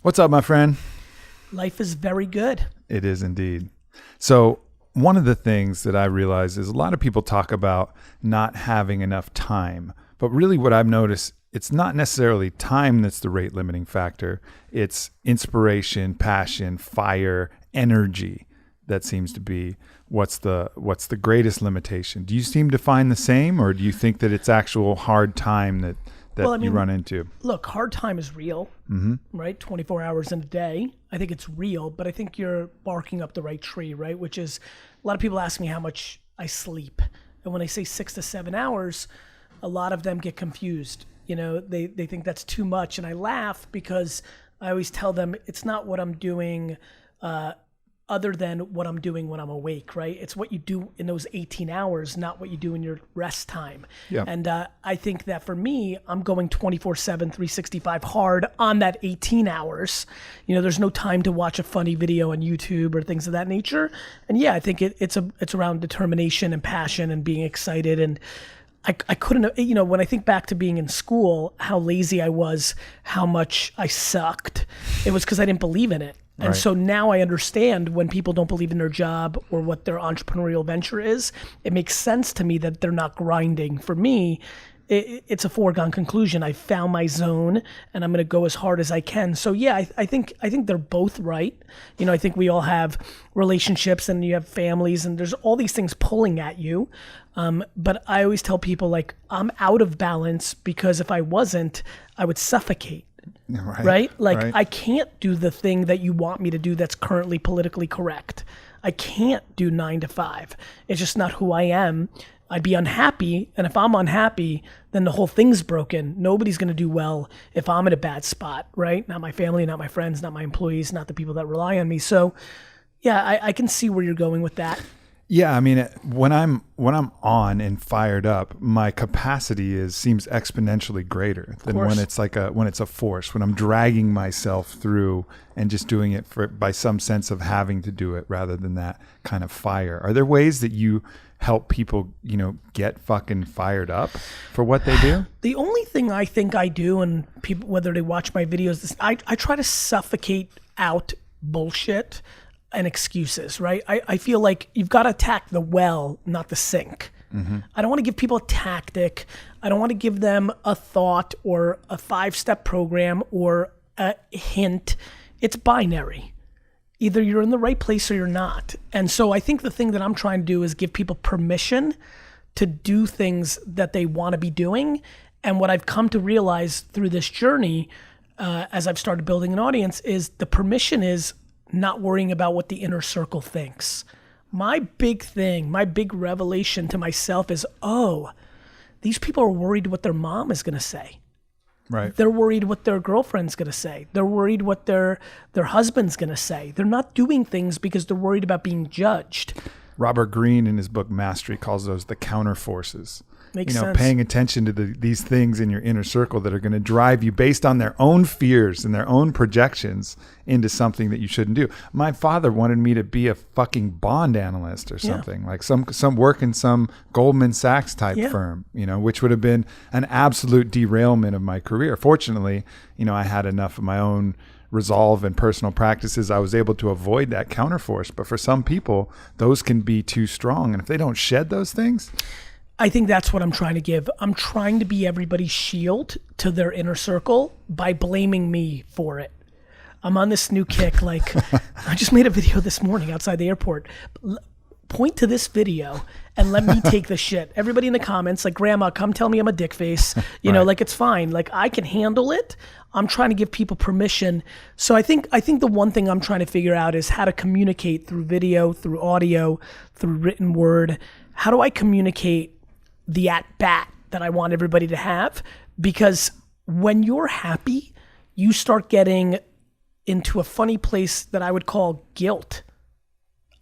What's up, my friend? Life is very good. It is indeed. So one of the things that I realize is a lot of people talk about not having enough time. But really what I've noticed, it's not necessarily time that's the rate limiting factor. It's inspiration, passion, fire, energy that seems to be what's the greatest limitation. Do you seem to find the same, or do you think that it's actual hard time that you run into? Look, hard time is real, right? 24 hours in a day. I think it's real, but I think you're barking up the right tree, right? Which is, a lot of people ask me how much I sleep. And when I say 6 to 7 hours, a lot of them get confused. You know, they think that's too much. And I laugh because I always tell them it's not what I'm doing other than what I'm doing when I'm awake, right? It's what you do in those 18 hours, not what you do in your rest time. Yeah. And I think that for me, I'm going 24/7, 365 hard on that 18 hours. You know, there's no time to watch a funny video on YouTube or things of that nature. And yeah, I think it's around determination and passion and being excited. And I couldn't, you know, when I think back to being in school, how lazy I was, how much I sucked, it was because I didn't believe in it. And Right. so now I understand when people don't believe in their job or what their entrepreneurial venture is, it makes sense to me that they're not grinding. For me, it's a foregone conclusion. I found my zone and I'm going to go as hard as I can. So yeah, I think they're both right. You know, I think we all have relationships and you have families and there's all these things pulling at you. But I always tell people, like, I'm out of balance because if I wasn't, I would suffocate. Right? Like, right. I can't do the thing that you want me to do that's currently politically correct. I can't do 9 to 5. It's just not who I am. I'd be unhappy. And if I'm unhappy, then the whole thing's broken. Nobody's going to do well if I'm in a bad spot, right? Not my family, not my friends, not my employees, not the people that rely on me. So yeah, I can see where you're going with that. Yeah, I mean, when I'm on and fired up, my capacity seems exponentially greater than when it's when it's a force. When I'm dragging myself through and just doing it by some sense of having to do it rather than that kind of fire. Are there ways that you help people, you know, get fucking fired up for what they do? The only thing I think I do, and people, whether they watch my videos, I try to suffocate out bullshit and excuses, right? I feel like you've got to attack the well, not the sink. Mm-hmm. I don't want to give people a tactic. I don't want to give them a thought or a 5-step program or a hint. It's binary. Either you're in the right place or you're not. And so I think the thing that I'm trying to do is give people permission to do things that they want to be doing. And what I've come to realize through this journey, as I've started building an audience, is the permission is not worrying about what the inner circle thinks. My big thing, my big revelation to myself is, these people are worried what their mom is going to say. Right. They're worried what their girlfriend's going to say. They're worried what their husband's going to say. They're not doing things because they're worried about being judged. Robert Greene in his book Mastery calls those the counter forces. Makes you know, sense. Paying attention to these things in your inner circle that are going to drive you based on their own fears and their own projections into something that you shouldn't do. My father wanted me to be a fucking bond analyst or something, like some work in some Goldman Sachs type firm, you know, which would have been an absolute derailment of my career. Fortunately, you know, I had enough of my own resolve and personal practices. I was able to avoid that counterforce. But for some people, those can be too strong. And if they don't shed those things, I think that's what I'm trying to give. I'm trying to be everybody's shield to their inner circle by blaming me for it. I'm on this new kick. Like, I just made a video this morning outside the airport. Point to this video and let me take the shit. Everybody in the comments, like, Grandma, come tell me I'm a dick face. You know, like, it's fine. Like, I can handle it. I'm trying to give people permission. So I think the one thing I'm trying to figure out is how to communicate through video, through audio, through written word. How do I communicate the at-bat that I want everybody to have? Because when you're happy, you start getting into a funny place that I would call guilt.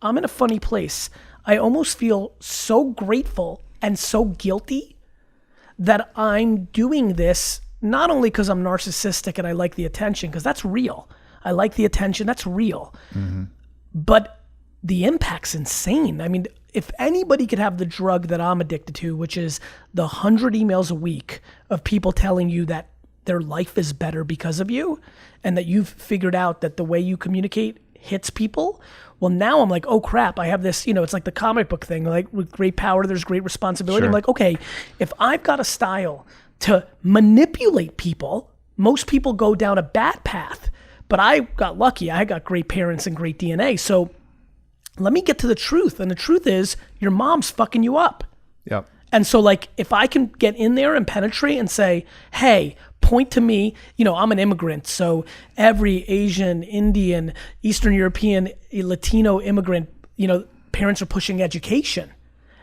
I'm in a funny place. I almost feel so grateful and so guilty that I'm doing this not only because I'm narcissistic and I like the attention, because that's real. I like the attention, that's real. Mm-hmm. But the impact's insane. I mean, if anybody could have the drug that I'm addicted to, which is the 100 emails a week of people telling you that their life is better because of you, and that you've figured out that the way you communicate hits people. Well, now I'm like, oh crap, I have this, it's like the comic book thing, like with great power, there's great responsibility. Sure. I'm like, okay, if I've got a style to manipulate people, most people go down a bad path, but I got lucky. I got great parents and great DNA. So let me get to the truth. And the truth is your mom's fucking you up. Yep. And so like, if I can get in there and penetrate and say, hey, point to me, I'm an immigrant. So every Asian, Indian, Eastern European, Latino immigrant, parents are pushing education.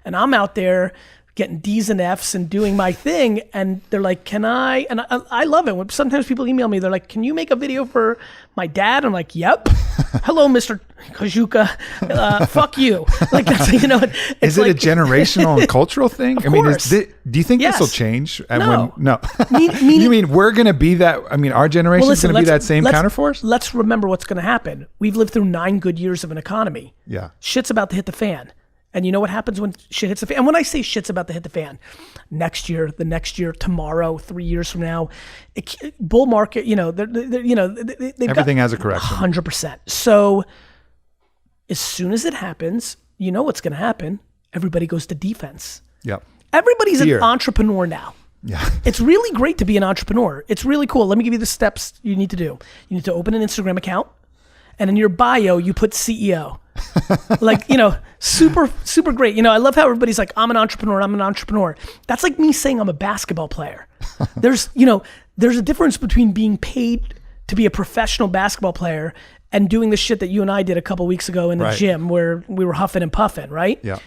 And I'm out there getting D's and F's and doing my thing. And they're like, can I? And I love it. When sometimes people email me, they're like, can you make a video for my dad? I'm like, yep. Hello, Mr. Kajuka. Fuck you. Like, that's, Is it like, a generational and cultural thing? Of course. Do you think Yes. this will change? No. No. Meaning, You mean we're going to be that? I mean, our generation's going to be that same counterforce? Let's remember what's going to happen. We've lived through 9 good years of an economy. Yeah. Shit's about to hit the fan. And you know what happens when shit hits the fan? And when I say shit's about to hit the fan, next year, the next year, tomorrow, 3 years from now, bull market, Everything has a correction. 100%. So as soon as it happens, you know what's going to happen. Everybody goes to defense. Yep. Everybody's Fear. an entrepreneur now. Yeah. It's really great to be an entrepreneur. It's really cool. Let me give you the steps you need to do. You need to open an Instagram account, and in your bio, you put CEO. Like, super, super great. I love how everybody's like, I'm an entrepreneur. That's like me saying I'm a basketball player. There's a difference between being paid to be a professional basketball player and doing the shit that you and I did a couple weeks ago in the gym where we were huffing and puffing, right? Yeah.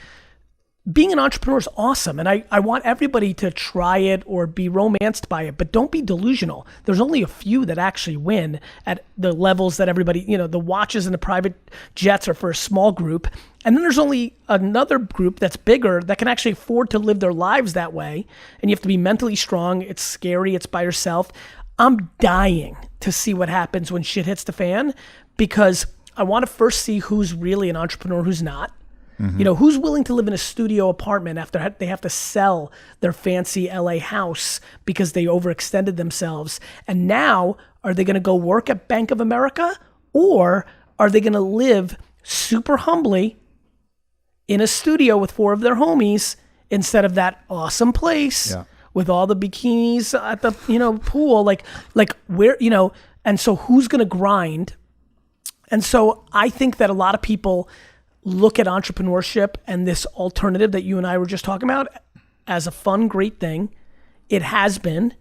Being an entrepreneur is awesome, and I want everybody to try it or be romanced by it, but don't be delusional. There's only a few that actually win at the levels that everybody, the watches and the private jets are for a small group, and then there's only another group that's bigger that can actually afford to live their lives that way, and you have to be mentally strong. It's scary. It's by yourself. I'm dying to see what happens when shit hits the fan, because I want to first see who's really an entrepreneur, who's not. Mm-hmm. Who's willing to live in a studio apartment after they have to sell their fancy LA house because they overextended themselves? And now, are they going to go work at Bank of America, or are they going to live super humbly in a studio with 4 of their homies instead of that awesome place with all the bikinis at the pool? Like where, and so who's going to grind? And so I think that a lot of people look at entrepreneurship and this alternative that you and I were just talking about as a fun, great thing. It has been.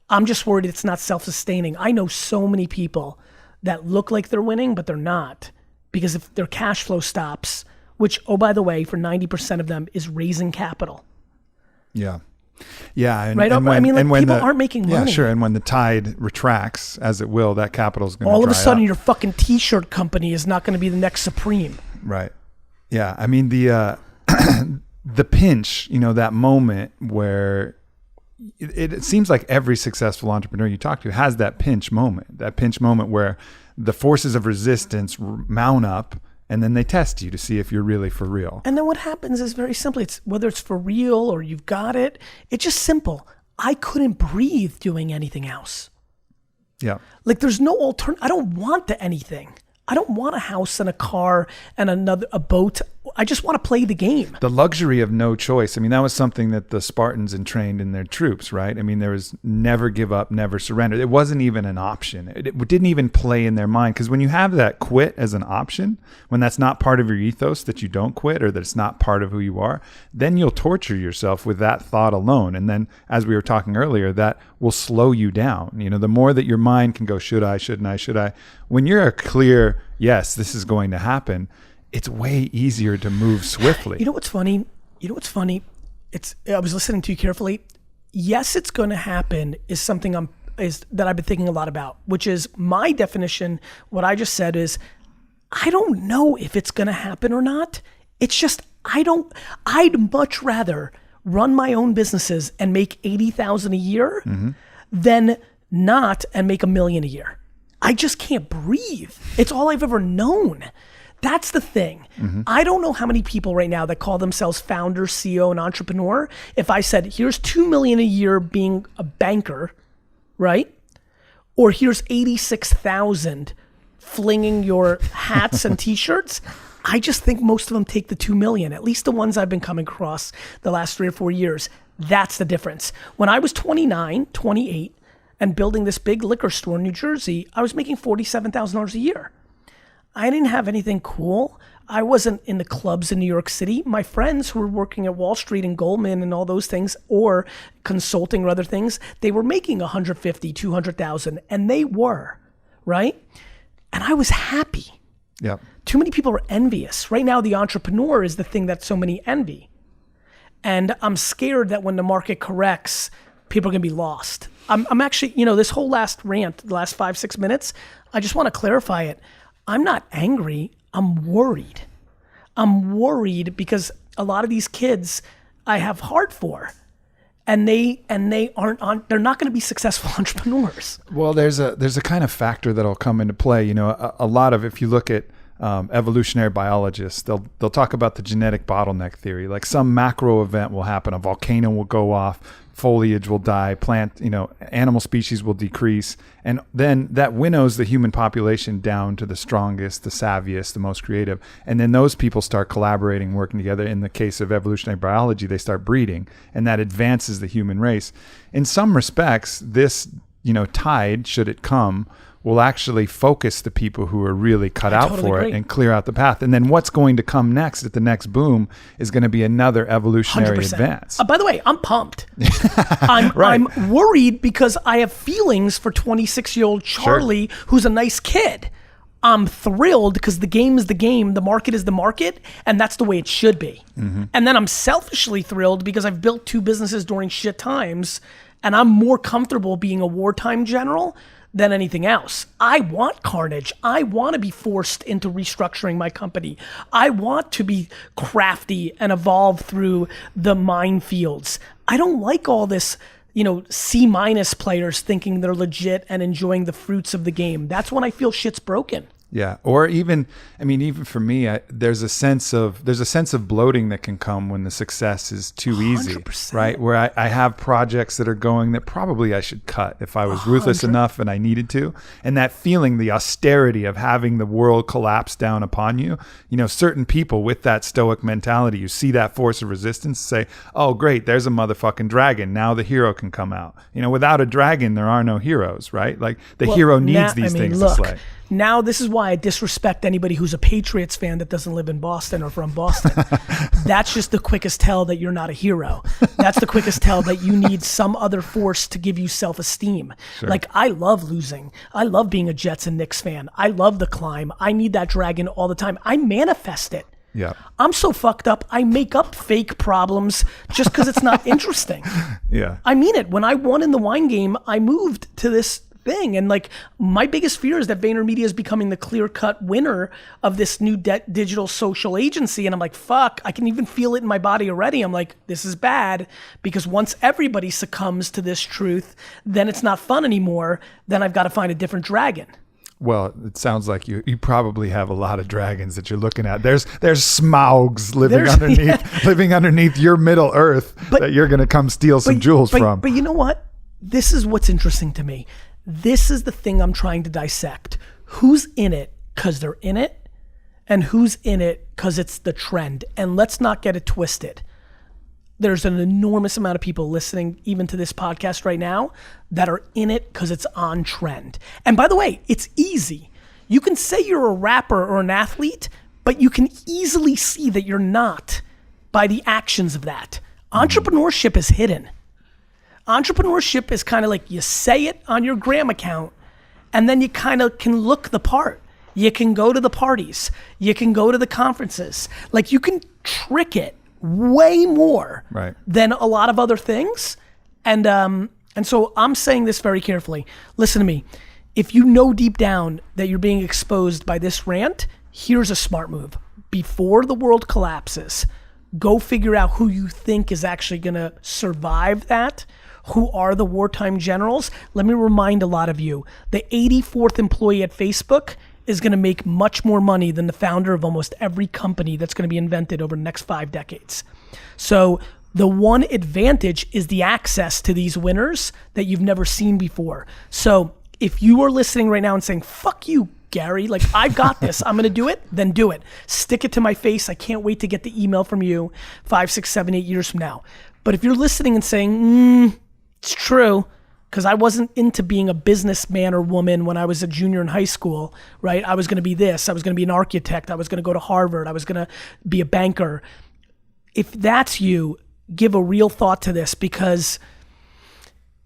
I'm just worried it's not self-sustaining. I know so many people that look like they're winning, but they're not, because if their cash flow stops, which, oh, by the way, for 90% of them is raising capital. Yeah. Yeah. And, right. And when, people aren't making money. Yeah, sure. And when the tide retracts, as it will, that capital is going to all of a sudden up. Your fucking t-shirt company is not going to be the next Supreme. Right. Yeah. I mean, the pinch, that moment where it seems like every successful entrepreneur you talk to has that pinch moment where the forces of resistance mount up, and then they test you to see if you're really for real. And then what happens is very simply, it's whether it's for real or you've got it, it's just simple. I couldn't breathe doing anything else. Yeah. Like there's no alternative. I don't want anything. I don't want a house and a car and a boat. I just want to play the game. The luxury of no choice. I mean, that was something that the Spartans entrained in their troops, right? I mean, there was never give up, never surrender. It wasn't even an option. It didn't even play in their mind. Because when you have that quit as an option, when that's not part of your ethos, that you don't quit, or that it's not part of who you are, then you'll torture yourself with that thought alone. And then, as we were talking earlier, that will slow you down. The more that your mind can go, should I, shouldn't I, should I? When you're a clear, yes, this is going to happen, it's way easier to move swiftly. You know what's funny? I was listening to you carefully. Yes, it's going to happen is something that I've been thinking a lot about, which is my definition. What I just said is, I don't know if it's going to happen or not. It's just, I'd much rather run my own businesses and make $80,000 a year than not and make $1 million a year. I just can't breathe. It's all I've ever known. That's the thing. Mm-hmm. I don't know how many people right now that call themselves founder, CEO, and entrepreneur. If I said, here's $2 million a year being a banker, right? Or here's 86,000 flinging your hats and t-shirts. I just think most of them take the 2 million, at least the ones I've been coming across the last 3 or 4 years. That's the difference. When I was 29, 28, and building this big liquor store in New Jersey, I was making $47,000 a year. I didn't have anything cool. I wasn't in the clubs in New York City. My friends who were working at Wall Street and Goldman and all those things, or consulting or other things, they were making 150, 200,000, and they were, right? And I was happy. Yep. Too many people are envious. Right now, the entrepreneur is the thing that so many envy. And I'm scared that when the market corrects, people are gonna be lost. I'm actually, this whole last rant, the last 5-6 minutes, I just wanna clarify it. I'm not angry, I'm worried. I'm worried because a lot of these kids I have heart for, and they they're not gonna be successful entrepreneurs. Well, there's a kind of factor that'll come into play. A lot of, if you look at evolutionary biologists, they'll talk about the genetic bottleneck theory. Like some macro event will happen, a volcano will go off, foliage will die, animal species will decrease, and then that winnows the human population down to the strongest, the savviest, the most creative, and then those people start collaborating, working together. In the case of evolutionary biology, they start breeding, and that advances the human race. In some respects, this tide, should it come, will actually focus the people who are really cut out for it and clear out the path. And then what's going to come next at the next boom is going to be another evolutionary 100%. advance. By the way, I'm pumped. Right. I'm worried because I have feelings for 26-year-old Charlie, who's a nice kid. I'm thrilled because the game is the game, the market is the market, and that's the way it should be. Mm-hmm. And then I'm selfishly thrilled because I've built 2 businesses during shit times, and I'm more comfortable being a wartime general than anything else. I want carnage. I want to be forced into restructuring my company. I want to be crafty and evolve through the minefields. I don't like all this, C- players thinking they're legit and enjoying the fruits of the game. That's when I feel shit's broken. Yeah. Or even for me, there's a sense of bloating that can come when the success is too easy, 100%. right? Where I have projects that are going that probably I should cut if I was ruthless enough and I needed to. And that feeling, the austerity of having the world collapse down upon you, certain people with that stoic mentality, you see that force of resistance, say, oh, great, there's a motherfucking dragon. Now the hero can come out. Without a dragon, there are no heroes, right? Like the hero needs these things to slay. Now, this is why I disrespect anybody who's a Patriots fan that doesn't live in Boston or from Boston. That's just the quickest tell that you're not a hero. That's the quickest tell that you need some other force to give you self-esteem. Sure. Like, I love losing. I love being a Jets and Knicks fan. I love the climb. I need that dragon all the time. I manifest it. Yeah. I'm so fucked up, I make up fake problems just because it's not interesting. Yeah. I mean it. When I won in the wine game, I moved to this thing. And my biggest fear is that VaynerMedia is becoming the clear-cut winner of this new digital social agency. And I'm like, fuck, I can even feel it in my body already. I'm like, this is bad, because once everybody succumbs to this truth, then it's not fun anymore. Then I've got to find a different dragon. Well, it sounds like you probably have a lot of dragons that you're looking at. There's Smaugs living underneath your Middle Earth that you're going to come steal some jewels from. But you know what? This is what's interesting to me. This is the thing I'm trying to dissect. Who's in it because they're in it, and who's in it because it's the trend? And let's not get it twisted. There's an enormous amount of people listening even to this podcast right now that are in it because it's on trend. And by the way, it's easy. You can say you're a rapper or an athlete, but you can easily see that you're not by the actions of that. Entrepreneurship is hidden. Entrepreneurship is kind of like you say it on your gram account, and then you kind of can look the part. You can go to the parties. You can go to the conferences. Like, you can trick it way more than a lot of other things. And so I'm saying this very carefully. Listen to me. If you know deep down that you're being exposed by this rant, here's a smart move. Before the world collapses, go figure out who you think is actually going to survive that. Who are the wartime generals? Let me remind a lot of you, the 84th employee at Facebook is going to make much more money than the founder of almost every company that's going to be invented over the next 5 decades. So The one advantage is the access to these winners that you've never seen before. So if you are listening right now and saying, fuck you, Gary, like I've got this, I'm gonna do it, then do it. Stick it to my face. I can't wait to get the email from you 5, 6, 7, 8 years from now. But if you're listening and saying, it's true, because I wasn't into being a businessman or woman when I was a junior in high school, right? I was gonna be this, I was gonna be an architect, I was gonna go to Harvard, I was gonna be a banker. If that's you, give a real thought to this, because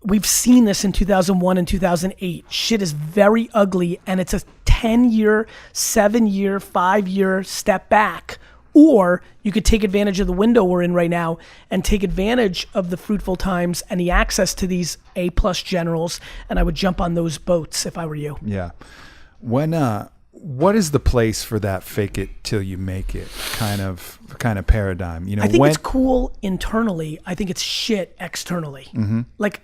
we've seen this in 2001 and 2008. Shit is very ugly, and it's a 10-year, 7-year, 5-year step back. Or you could take advantage of the window we're in right now and take advantage of the fruitful times and the access to these A-plus generals, and I would jump on those boats if I were you. Yeah. What is the place for that fake it till you make it kind of paradigm? You know, I think it's cool internally. I think it's shit externally. Mm-hmm. Like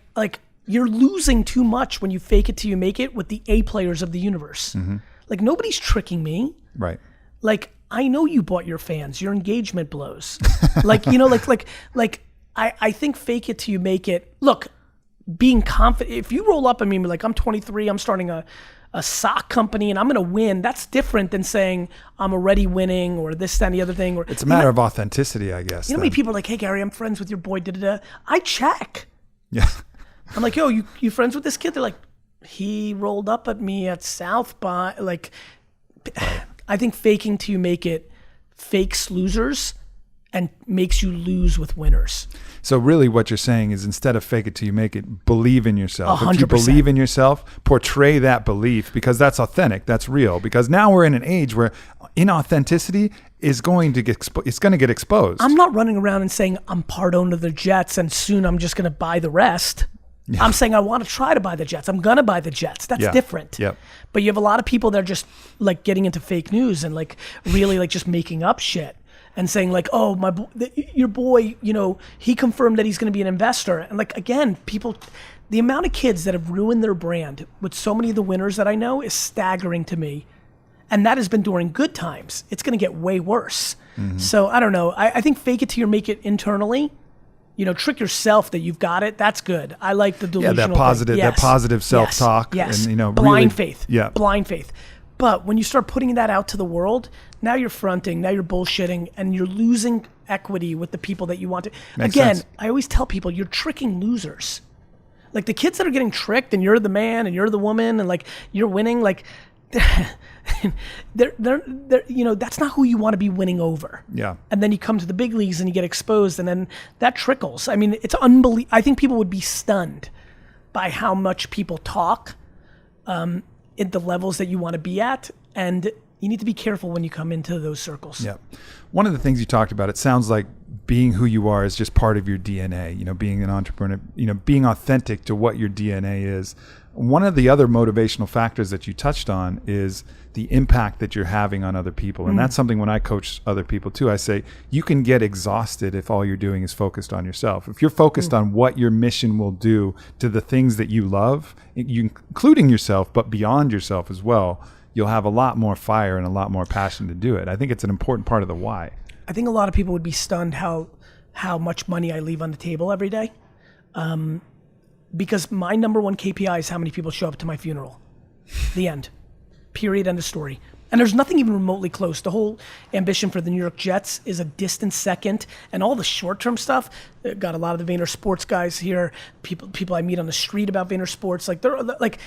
you're losing too much when you fake it till you make it with the A players of the universe. Mm-hmm. Like nobody's tricking me. Right. Like I know you bought your fans. Your engagement blows. Like, you know, I think fake it till you make it. Look, being confident. If you roll up on me and be like, I'm 23, I'm starting a sock company and I'm gonna win, that's different than saying I'm already winning or this, that, and the other thing. Or it's a matter of authenticity, I guess. You know how many people are like, hey Gary, I'm friends with your boy, da-da-da. I check. Yeah. I'm like, yo, you friends with this kid? They're like, he rolled up at me at South by, like, I think faking till you make it fakes losers and makes you lose with winners. So really what you're saying is instead of fake it till you make it, believe in yourself. 100%. If you believe in yourself, portray that belief, because that's authentic, that's real. Because now we're in an age where inauthenticity is going to get exposed. I'm not running around and saying I'm part owner of the Jets and soon I'm just going to buy the rest. Yeah. I'm saying I want to try to buy the Jets. I'm going to buy the Jets. That's different. Yep. But you have a lot of people that are just like getting into fake news and like really like just making up shit and saying like, oh, your boy, you know, he confirmed that he's going to be an investor. And like, again, the amount of kids that have ruined their brand with so many of the winners that I know is staggering to me. And that has been during good times. It's going to get way worse. Mm-hmm. So I don't know. I think fake it till you make it internally. You know, trick yourself that you've got it. That's good. I like the delusional. Yeah, that positive self-talk. Yes. And, you know, blind really, faith. Yeah. Blind faith. But when you start putting that out to the world, now you're fronting, now you're bullshitting, and you're losing equity with the people that you want to. Makes Again, sense. I always tell people you're tricking losers. Like the kids that are getting tricked, and you're the man, and you're the woman, and like you're winning. Like they're you know, that's not who you want to be winning over. Yeah. And then you come to the big leagues and you get exposed, and then that trickles. I mean, it's unbelievable. I think people would be stunned by how much people talk at the levels that you want to be at, and you need to be careful when you come into those circles. Yeah. One of the things you talked about, it sounds like being who you are is just part of your DNA, you know, being an entrepreneur, you know, being authentic to what your DNA is. One of the other motivational factors that you touched on is the impact that you're having on other people. And that's something when I coach other people too, I say, you can get exhausted if all you're doing is focused on yourself. If you're focused on what your mission will do to the things that you love, including yourself, but beyond yourself as well, you'll have a lot more fire and a lot more passion to do it. I think it's an important part of the why. I think a lot of people would be stunned how much money I leave on the table every day. Because my number one KPI is how many people show up to my funeral. The end. Period. End of story. And there's nothing even remotely close. The whole ambition for the New York Jets is a distant second, and all the short-term stuff. Got a lot of the Vayner Sports guys here. People I meet on the street about Vayner Sports. Like they're like,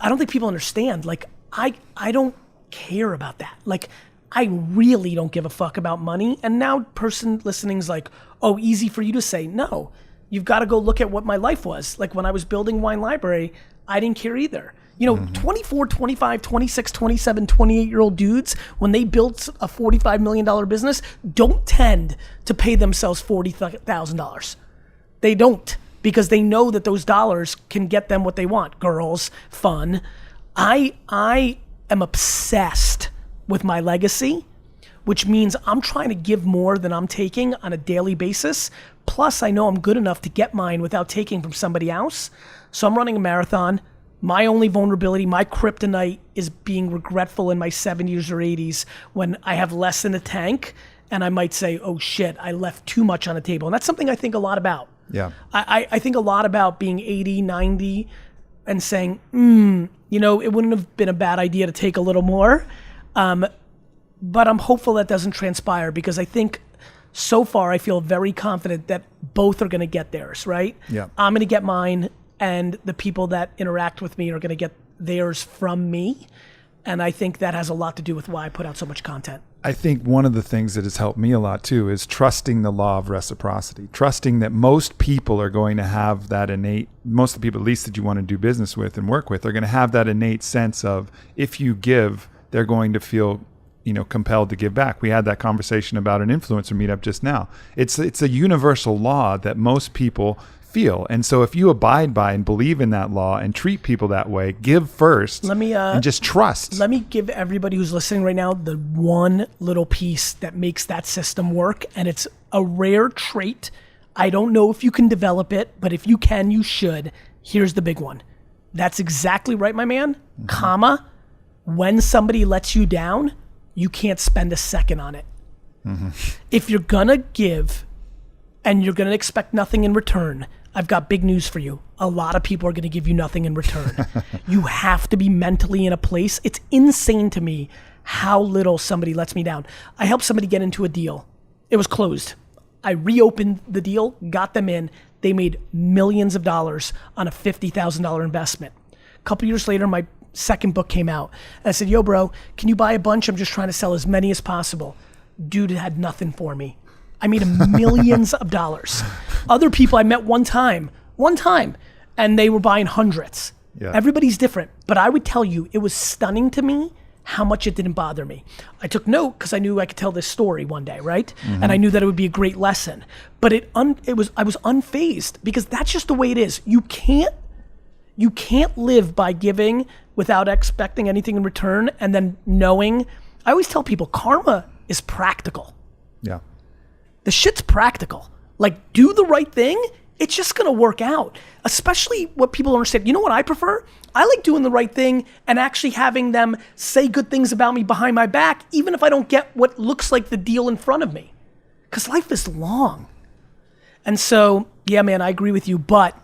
I don't think people understand. Like I don't care about that. Like I really don't give a fuck about money. And now person listening's like, oh, easy for you to say. No. You've got to go look at what my life was. Like when I was building Wine Library, I didn't care either. You know, 24, 25, 26, 27, 28-year-old dudes, when they built a $45 million business, don't tend to pay themselves $40,000. They don't, because they know that those dollars can get them what they want. Girls, fun. I am obsessed with my legacy, which means I'm trying to give more than I'm taking on a daily basis. Plus, I know I'm good enough to get mine without taking from somebody else. So I'm running a marathon. My only vulnerability, my kryptonite, is being regretful in my 70s or 80s when I have less in the tank and I might say, oh shit, I left too much on the table. And that's something I think a lot about. Yeah. I think a lot about being 80, 90 and saying, it wouldn't have been a bad idea to take a little more. But I'm hopeful that doesn't transpire, because I think so far I feel very confident that both are going to get theirs, right? Yeah. I'm going to get mine, and the people that interact with me are going to get theirs from me. And I think that has a lot to do with why I put out so much content. I think one of the things that has helped me a lot too is trusting the law of reciprocity, trusting that most people are going to have that innate, most of the people at least that you want to do business with and work with are going to have that innate sense of, if you give, they're going to feel compelled to give back. We had that conversation about an influencer meetup just now. It's a universal law that most people feel. And so if you abide by and believe in that law and treat people that way, give first and just trust. Let me give everybody who's listening right now the one little piece that makes that system work. And it's a rare trait. I don't know if you can develop it, but if you can, you should. Here's the big one. That's exactly right, my man. Comma, when somebody lets you down, you can't spend a second on it. If you're gonna give and you're gonna expect nothing in return, I've got big news for you. A lot of people are gonna give you nothing in return. You have to be mentally in a place. It's insane to me how little somebody lets me down. I helped somebody get into a deal. It was closed. I reopened the deal, got them in. They made millions of dollars on a $50,000 investment. A couple years later, my second book came out. And I said, yo, bro, can you buy a bunch? I'm just trying to sell as many as possible. Dude had nothing for me. I made millions of dollars. Other people I met one time, and they were buying hundreds. Yeah. Everybody's different. But I would tell you, it was stunning to me how much it didn't bother me. I took note because I knew I could tell this story one day, right? And I knew that it would be a great lesson. But I was unfazed, because that's just the way it is. You can't live by giving without expecting anything in return, and then knowing. I always tell people, karma is practical. Yeah. The shit's practical. Like, do the right thing, it's just gonna work out. Especially what people don't understand. You know what I prefer? I like doing the right thing and actually having them say good things about me behind my back, even if I don't get what looks like the deal in front of me. Because life is long. And so, yeah, man, I agree with you. But,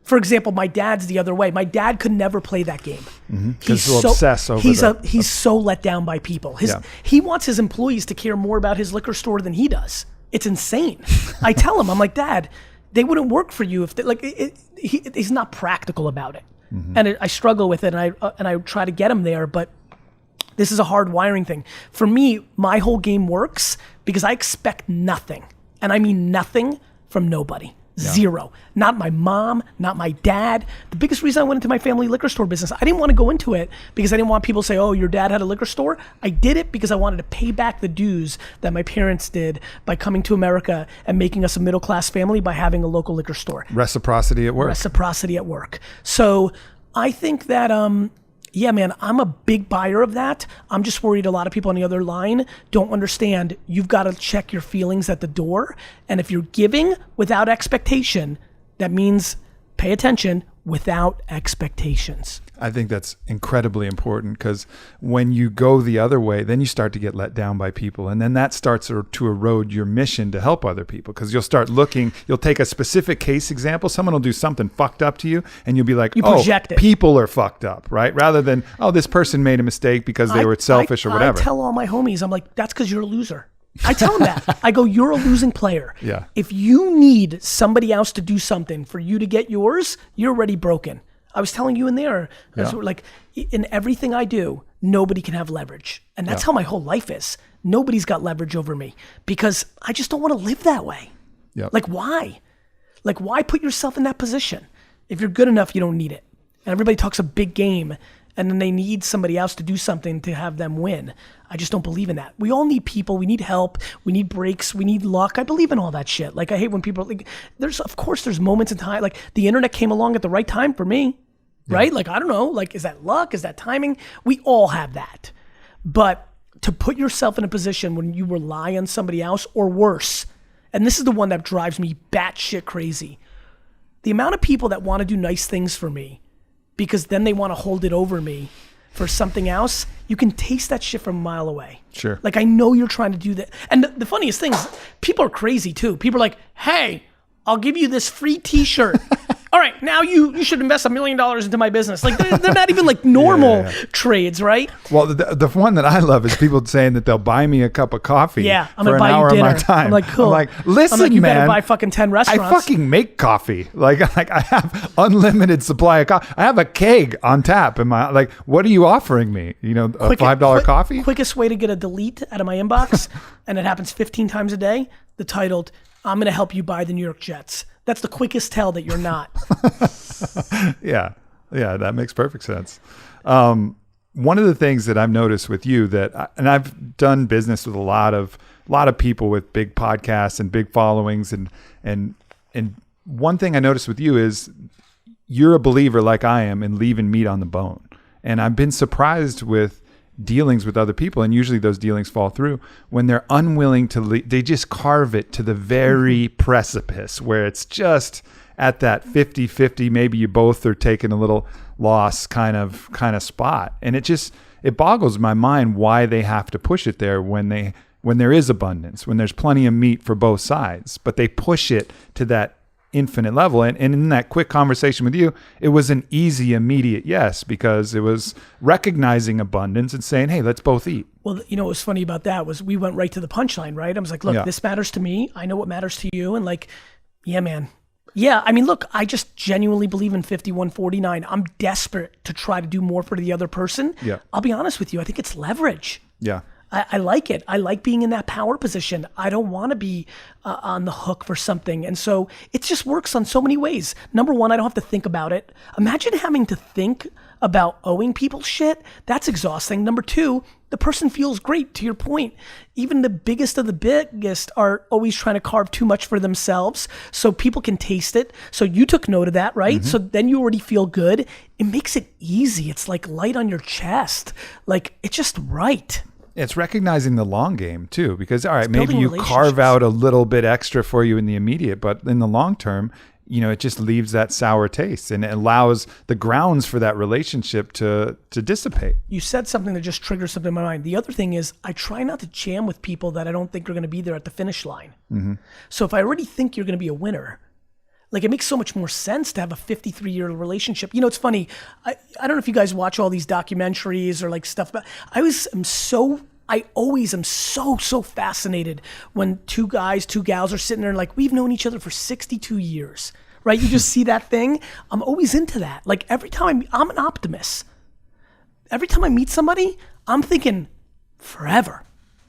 for example, my dad's the other way. My dad could never play that game. Because he'll obsess over he's so let down by people. He wants his employees to care more about his liquor store than he does. It's insane. I tell him, I'm like, Dad, they wouldn't work for you if they, he's not practical about it. And I struggle with it, and I try to get him there, but this is a hard wiring thing. For me, my whole game works because I expect nothing, and I mean nothing from nobody. Zero. Not my mom, not my dad. The biggest reason I went into my family liquor store business, I didn't want to go into it because I didn't want people to say, oh, your dad had a liquor store. I did it because I wanted to pay back the dues that my parents did by coming to America and making us a middle-class family by having a local liquor store. Reciprocity at work. Reciprocity at work. So I think that, yeah, man, I'm a big buyer of that. I'm just worried a lot of people on the other line don't understand you've got to check your feelings at the door. And if you're giving without expectation, that means pay attention, without expectations. I think that's incredibly important, because when you go the other way, then you start to get let down by people. And then that starts to erode your mission to help other people, because you'll start looking, you'll take a specific case example. Someone will do something fucked up to you and you'll be like, people are fucked up, right? Rather than, oh, this person made a mistake because they were selfish or whatever. I tell all my homies, I'm like, that's because you're a loser. I tell them that. I go, you're a losing player. Yeah. If you need somebody else to do something for you to get yours, you're already broken. I was telling you in there, like, in everything I do, nobody can have leverage. And that's how my whole life is. Nobody's got leverage over me, because I just don't want to live that way. Yep. Like, why? Like, why put yourself in that position? If you're good enough, you don't need it. And everybody talks a big game, and then they need somebody else to do something to have them win. I just don't believe in that. We all need people. We need help. We need breaks. We need luck. I believe in all that shit. Like, I hate when people, like, of course there's moments in time, like the internet came along at the right time for me, right? Like, I don't know, like, is that luck? Is that timing? We all have that. But to put yourself in a position when you rely on somebody else, or worse, and this is the one that drives me batshit crazy, the amount of people that want to do nice things for me because then they want to hold it over me for something else, you can taste that shit from a mile away. Sure. Like, I know you're trying to do that. And the funniest thing is, people are crazy too. People are like, hey, I'll give you this free t-shirt. All right, now you should invest $1 million into my business. Like, they're not even like normal trades, right? Well, the one that I love is people saying that they'll buy me a cup of coffee I'm for gonna an buy hour you dinner. of my time. I'm like, cool. I'm like, listen, you man, better buy fucking 10 restaurants. I fucking make coffee. Like I have unlimited supply of coffee. I have a keg on tap in my, like, what are you offering me? You know, a $5 coffee? Quickest way to get a delete out of my inbox, and it happens 15 times a day, the titled, I'm gonna help you buy the New York Jets. That's the quickest tell that you're not. Yeah, that makes perfect sense. One of the things that I've noticed with you and I've done business with a lot of people with big podcasts and big followings, and one thing I noticed with you is you're a believer like I am in leaving meat on the bone. And I've been surprised with dealings with other people, and usually those dealings fall through when they're unwilling to they just carve it to the very precipice where it's just at that 50-50, maybe you both are taking a little loss kind of spot. And it boggles my mind why they have to push it there when there is abundance, when there's plenty of meat for both sides, but they push it to that infinite level. And in that quick conversation with you, it was an easy, immediate yes, because it was recognizing abundance and saying, hey, let's both eat. Well, you know what was funny about that was we went right to the punchline, right? I was like, look, this matters to me. I know what matters to you. And like, yeah, man. Yeah, I mean, look, I just genuinely believe in 51-49. I'm desperate to try to do more for the other person. Yeah. I'll be honest with you. I think it's leverage. Yeah. I like it. I like being in that power position. I don't want to be on the hook for something. And so it just works on so many ways. Number one, I don't have to think about it. Imagine having to think about owing people shit. That's exhausting. Number two, the person feels great, to your point. Even the biggest of the biggest are always trying to carve too much for themselves so people can taste it. So you took note of that, right? Mm-hmm. So then you already feel good. It makes it easy. It's like light on your chest. Like, it's just right. It's recognizing the long game too, because all right, maybe you carve out a little bit extra for you in the immediate, but in the long term, you know, it just leaves that sour taste and it allows the grounds for that relationship to dissipate. You said something that just triggers something in my mind. The other thing is I try not to jam with people that I don't think are going to be there at the finish line. Mm-hmm. So if I already think you're going to be a winner, like, it makes so much more sense to have a 53-year relationship. You know, it's funny. I don't know if you guys watch all these documentaries or like stuff, but I always am so fascinated when two guys, two gals are sitting there and like, we've known each other for 62 years, right? You just see that thing. I'm always into that. Like, every time I'm an optimist. Every time I meet somebody, I'm thinking forever.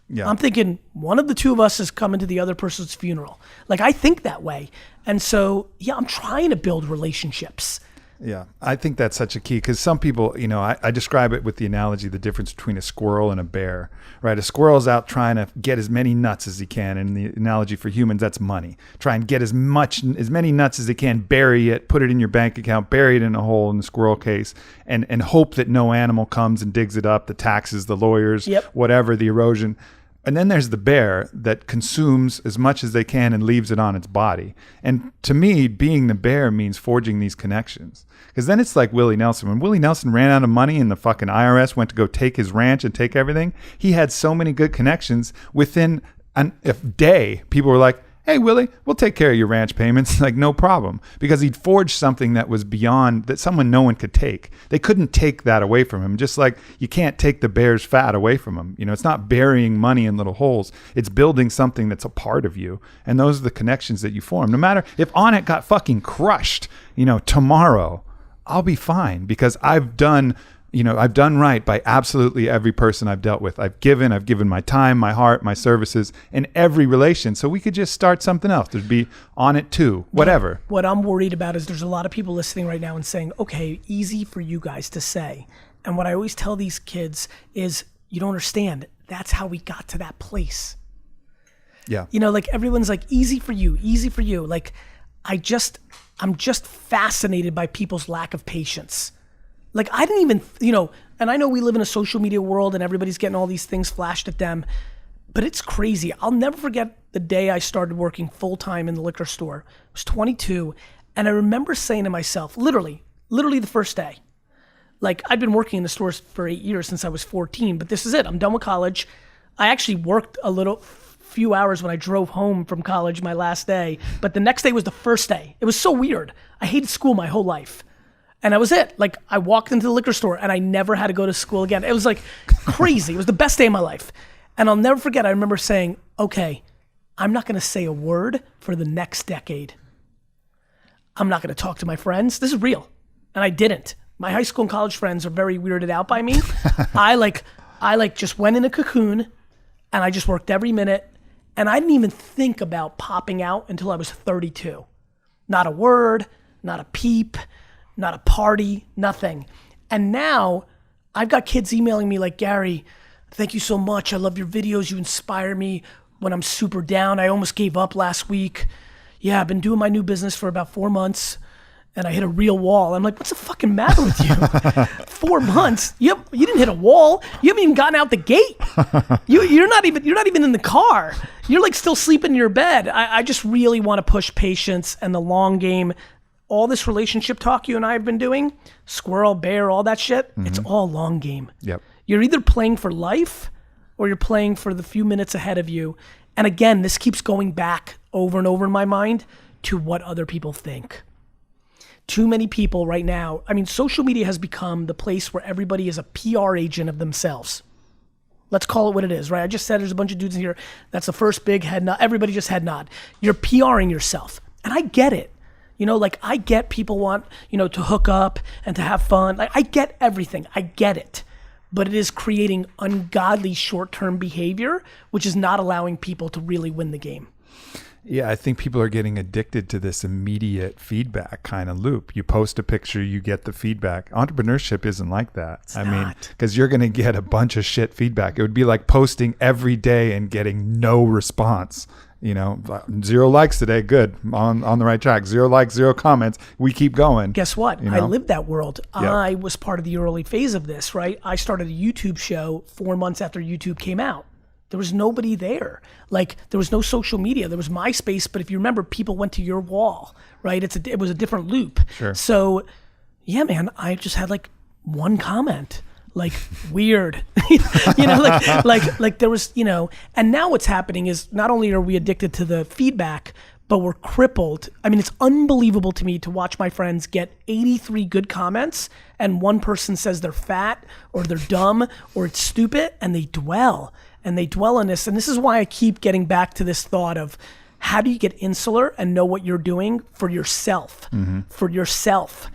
Yeah. I'm thinking one of the two of us is coming to the other person's funeral. Like, I think that way. And so, yeah, I'm trying to build relationships. Yeah, I think that's such a key because some people, you know, I describe it with the analogy, the difference between a squirrel and a bear, right? A squirrel's out trying to get as many nuts as he can. And the analogy for humans, that's money. Try and get as many nuts as they can, bury it, put it in your bank account, bury it in a hole in the squirrel case, and hope that no animal comes and digs it up, the taxes, the lawyers, whatever, the erosion. And then there's the bear that consumes as much as they can and leaves it on its body. And to me, being the bear means forging these connections. Because then it's like Willie Nelson. When Willie Nelson ran out of money and the fucking IRS went to go take his ranch and take everything, he had so many good connections. Within a day, people were like, hey, Willie, we'll take care of your ranch payments. Like, no problem. Because he'd forged something that was beyond, that no one could take. They couldn't take that away from him. Just like you can't take the bear's fat away from him. You know, it's not burying money in little holes. It's building something that's a part of you. And those are the connections that you form. No matter if Onnit got fucking crushed, you know, tomorrow, I'll be fine because I've done right by absolutely every person I've dealt with. I've given my time, my heart, my services in every relation. So we could just start something else. There'd be Onnit too, whatever. What I'm worried about is there's a lot of people listening right now and saying, okay, easy for you guys to say. And what I always tell these kids is, you don't understand. That's how we got to that place. You know, like everyone's like, easy for you, easy for you. Like, I'm just fascinated by people's lack of patience. Like, I didn't even, you know, and I know we live in a social media world and everybody's getting all these things flashed at them, but it's crazy. I'll never forget the day I started working full-time in the liquor store. I was 22, and I remember saying to myself, literally the first day, Like, I'd been working in the stores for 8 years since I was 14, but this is it. I'm done with college. I actually worked a few hours when I drove home from college my last day, but the next day was the first day. It was so weird. I hated school my whole life. And that was it. Like, I walked into the liquor store and I never had to go to school again. It was like crazy. It was the best day of my life. And I'll never forget, I remember saying, okay, I'm not gonna say a word for the next decade. I'm not gonna talk to my friends. This is real. And I didn't. My high school and college friends are very weirded out by me. I just went in a cocoon and I just worked every minute. And I didn't even think about popping out until I was 32. Not a word, not a peep, not a party, nothing. And now I've got kids emailing me like, Gary, thank you so much. I love your videos. You inspire me when I'm super down. I almost gave up last week. Yeah, I've been doing my new business for about 4 months and I hit a real wall. I'm like, what's the fucking matter with you? 4 months? You didn't hit a wall. You haven't even gotten out the gate. You're not even in the car. You're like still sleeping in your bed. I just really want to push patience and the long game. All this relationship talk you and I have been doing, squirrel, bear, all that shit, it's all long game. Yep. You're either playing for life or you're playing for the few minutes ahead of you. And again, this keeps going back over and over in my mind to what other people think. Too many people right now, I mean, social media has become the place where everybody is a PR agent of themselves. Let's call it what it is, right? I just said there's a bunch of dudes in here. That's the first big head nod. Everybody just head nod. You're PRing yourself. And I get it. You know, like I get people want, to hook up and to have fun. Like I get everything. I get it. But it is creating ungodly short-term behavior, which is not allowing people to really win the game. Yeah, I think people are getting addicted to this immediate feedback kind of loop. You post a picture, you get the feedback. Entrepreneurship isn't like that. It's not. Because you're going to get a bunch of shit feedback. It would be like posting every day and getting no response. 0 likes today, good, on the right track. 0 likes, 0 comments, we keep going. Guess what? I lived that world. Yep. I was part of the early phase of this, right? I started a YouTube show 4 months after YouTube came out. There was nobody there. Like, there was no social media. There was MySpace, but if you remember, people went to your wall, right? It was a different loop. Sure. So, yeah, man, I just had like one comment. Like weird, like there was, and now what's happening is not only are we addicted to the feedback, but we're crippled. I mean, it's unbelievable to me to watch my friends get 83 good comments and one person says they're fat or they're dumb or it's stupid and they dwell on this. And this is why I keep getting back to this thought of how do you get insular and know what you're doing for yourself, for yourself.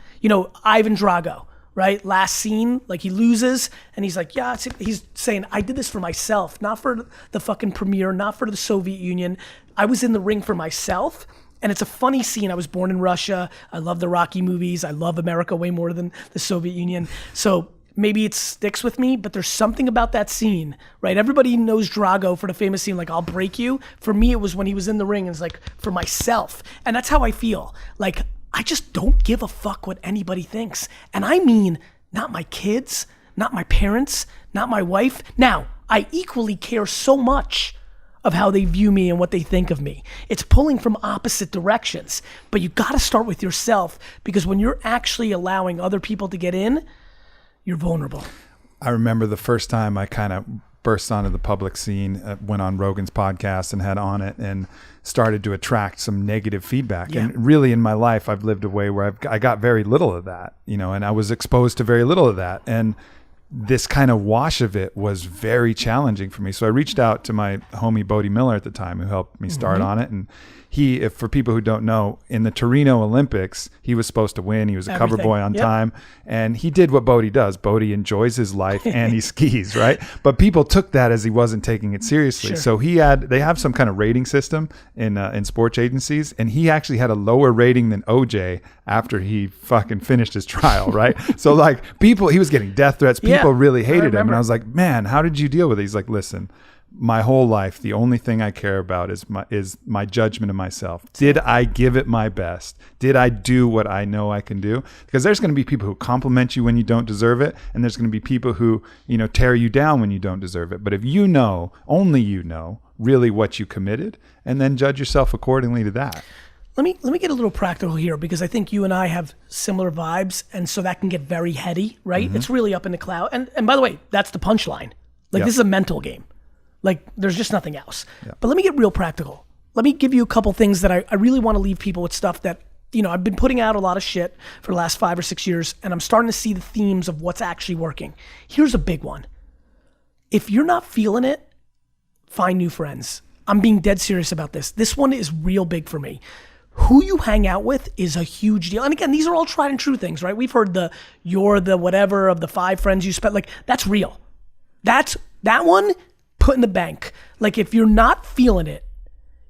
Ivan Drago. Right? Last scene, like he loses and he's like, yeah, he's saying, I did this for myself, not for the fucking premiere, not for the Soviet Union. I was in the ring for myself. And it's a funny scene. I was born in Russia. I love the Rocky movies. I love America way more than the Soviet Union. So maybe it sticks with me, but there's something about that scene, right? Everybody knows Drago for the famous scene, like, I'll break you. For me, it was when he was in the ring and it's like, for myself. And that's how I feel. Like, I just don't give a fuck what anybody thinks. And I mean, not my kids, not my parents, not my wife. Now, I equally care so much of how they view me and what they think of me. It's pulling from opposite directions. But you gotta start with yourself, because when you're actually allowing other people to get in, you're vulnerable. I remember the first time I kind of burst onto the public scene, went on Rogan's podcast and had on it and started to attract some negative feedback. Yeah. And really in my life, I've lived a way where I got very little of that, and I was exposed to very little of that. And this kind of wash of it was very challenging for me. So I reached out to my homie Bodie Miller at the time, who helped me start on it. And he, for people who don't know, in the Torino Olympics, he was supposed to win. He was a cover boy on time. And he did what Bodie does. Bodie enjoys his life and he skis, right? But people took that as he wasn't taking it seriously. Sure. So they have some kind of rating system in sports agencies. And he actually had a lower rating than OJ after he fucking finished his trial, right? So like he was getting death threats. People really hated him. And I was like, man, how did you deal with it? He's like, listen, my whole life, the only thing I care about is my judgment of myself. Did I give it my best? Did I do what I know I can do? Because there's going to be people who compliment you when you don't deserve it, and there's going to be people who, tear you down when you don't deserve it. But if only you know really what you committed, and then judge yourself accordingly to that. let me get a little practical here, because I think you and I have similar vibes, and so that can get very heady, right? It's really up in the cloud. And by the way, that's the punchline. Like, this is a mental game. Like, there's just nothing else. But let me get real practical. Let me give you a couple things that I really want to leave people with, stuff that, you know, I've been putting out a lot of shit for the last 5 or 6 years, and I'm starting to see the themes of what's actually working. Here's a big one. If you're not feeling it, find new friends. I'm being dead serious about this. This one is real big for me. Who you hang out with is a huge deal. And again, these are all tried and true things, right? We've heard you're the whatever of the 5 friends you spent. Like, that's real. That one, put in the bank. Like, if you're not feeling it,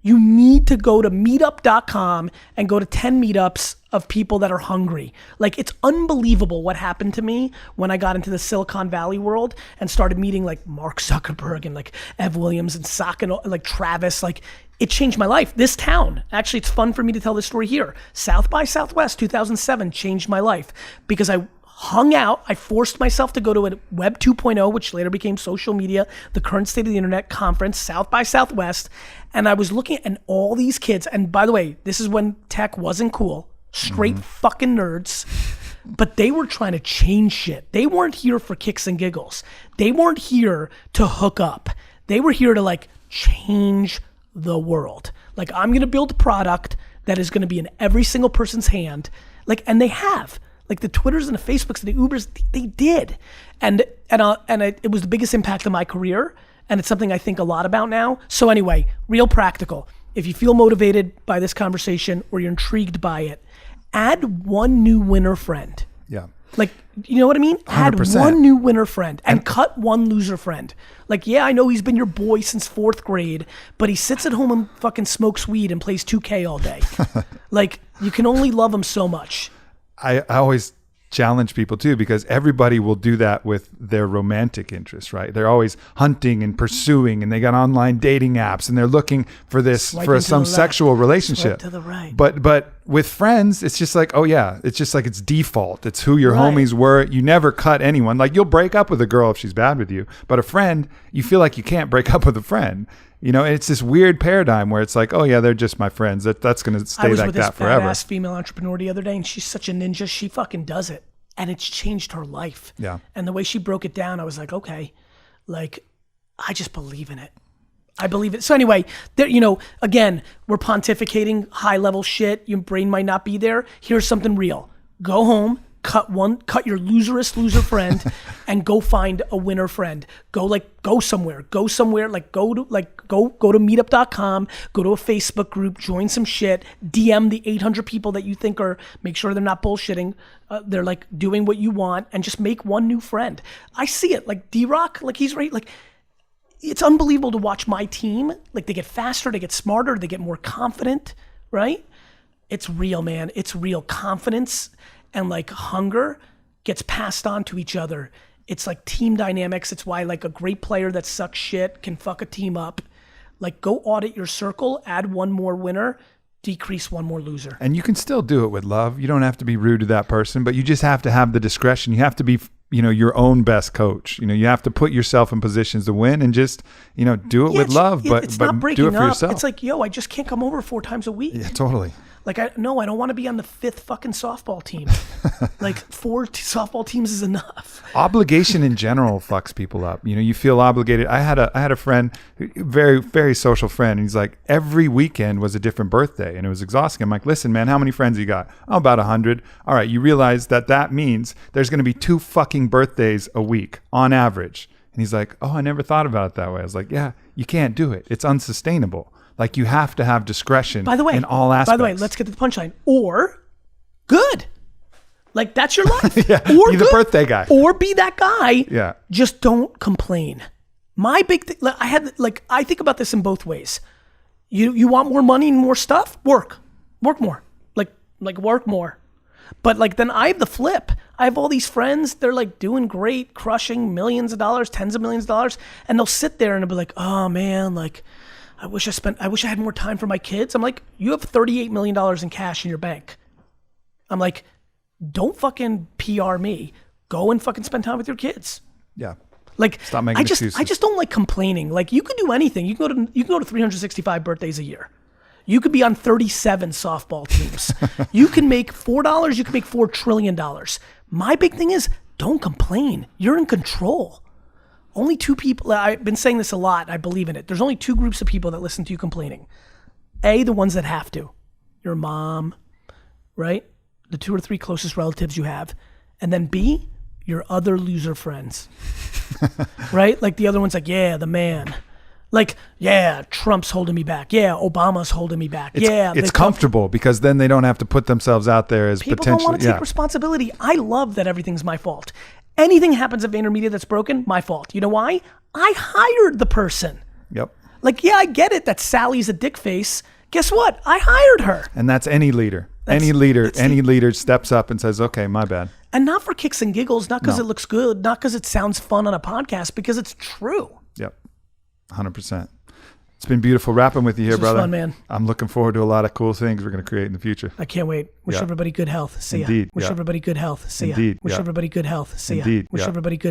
you need to go to meetup.com and go to 10 meetups of people that are hungry. Like, it's unbelievable what happened to me when I got into the Silicon Valley world and started meeting like Mark Zuckerberg and like Ev Williams and like Travis. Like, it changed my life. This town, actually, it's fun for me to tell this story here. South by Southwest 2007 changed my life because I hung out. I forced myself to go to a Web 2.0, which later became social media, the current state of the internet conference, South by Southwest. And I was looking at all these kids. And by the way, this is when tech wasn't cool. Straight fucking nerds. But they were trying to change shit. They weren't here for kicks and giggles. They weren't here to hook up. They were here to like change the world. Like, I'm going to build a product that is going to be in every single person's hand. Like, and they have. Like, the Twitters and the Facebooks and the Ubers, they did. And it was the biggest impact of my career. And it's something I think a lot about now. So anyway, real practical. If you feel motivated by this conversation or you're intrigued by it, add one new winner friend. Yeah. Like, you know what I mean? 100%. Add one new winner friend and cut one loser friend. Like, yeah, I know he's been your boy since 4th grade, but he sits at home and fucking smokes weed and plays 2K all day. Like, you can only love him so much. I always challenge people too, because everybody will do that with their romantic interests, right? They're always hunting and pursuing, and they got online dating apps, and they're looking for some sexual relationship. Swipe to the right. But with friends, it's just like, oh yeah, it's just like it's default. It's who your homies were. You never cut anyone. Like, you'll break up with a girl if she's bad with you, but a friend, you feel like you can't break up with a friend. You know, it's this weird paradigm where it's like, oh yeah, they're just my friends. That's going to stay like that forever. I was with this badass female entrepreneur the other day, and she's such a ninja. She fucking does it, and it's changed her life. Yeah. And the way she broke it down, I was like, okay, like, I just believe in it. I believe it. So anyway, there, you know, again, we're pontificating high level shit. Your brain might not be there. Here's something real. Go home. Cut your loser friend and go find a winner friend. Go somewhere, like go to meetup.com, go to a Facebook group, join some shit, DM the 800 people that you think make sure they're not bullshitting. They're like doing what you want, and just make one new friend. I see it, like D-Rock, like he's right. Like, it's unbelievable to watch my team. Like, they get faster, they get smarter, they get more confident, right? It's real, man. It's real. Confidence and like hunger gets passed on to each other. It's like team dynamics. It's why like a great player that sucks shit can fuck a team up. Like, go audit your circle, add one more winner, decrease one more loser. And you can still do it with love. You don't have to be rude to that person, but you just have to have the discretion. You have to be, you know, your own best coach. You know, you have to put yourself in positions to win, and just, you know, do it with love, but not do it for up. yourself. It's like, yo, I just can't come over 4 times a week. Yeah, totally. Like, I don't want to be on the 5th fucking softball team. Like, 4 softball teams is enough. Obligation in general fucks people up. You know, you feel obligated. I had a friend, very, very social friend. And he's like, every weekend was a different birthday, and it was exhausting. I'm like, listen, man, how many friends you got? Oh, about 100. All right, you realize that means there's going to be 2 fucking birthdays a week on average. And he's like, oh, I never thought about it that way. I was like, yeah, you can't do it. It's unsustainable. Like, you have to have discretion in all aspects. By the way, let's get to the punchline. Or good. Like, that's your life. Yeah, or be the birthday guy. Or be that guy. Yeah. Just don't complain. My big thing, I think about this in both ways. You want more money and more stuff? Work more. Like work more. But like, then I have the flip. I have all these friends. They're like doing great, crushing millions of dollars, tens of millions of dollars. And they'll sit there and they'll be like, oh man, like, I wish I had more time for my kids. I'm like, you have $38 million in cash in your bank. I'm like, don't fucking PR me. Go and fucking spend time with your kids. Yeah. Like, stop making excuses. I just don't like complaining. Like, you can do anything. You can go to 365 birthdays a year. You could be on 37 softball teams. You can make $4, you can make $4 trillion. My big thing is, don't complain. You're in control. Only two people, I've been saying this a lot, I believe in it. There's only two groups of people that listen to you complaining. A, the ones that have to. Your mom, right? The 2 or 3 closest relatives you have. And then B, your other loser friends. Right? Like the other one's like, yeah, the man. Like, yeah, Trump's holding me back. Yeah, Obama's holding me back. It's comfortable because then they don't have to put themselves out there as people potentially. People don't want to take responsibility. I love that everything's my fault. Anything happens at VaynerMedia that's broken, my fault. You know why? I hired the person. Yep. Like, yeah, I get it that Sally's a dick face. Guess what? I hired her. And that's any leader. Any leader steps up and says, okay, my bad. And not for kicks and giggles, not because it looks good, not because it sounds fun on a podcast, because it's true. Yep. 100%. It's been beautiful rapping with you here, brother. Fun, man. I'm looking forward to a lot of cool things we're going to create in the future. I can't wait. Wish everybody good health. See ya. Indeed. Wish everybody good health. See ya. Indeed. Wish everybody good health. See ya. Indeed. Wish everybody good health.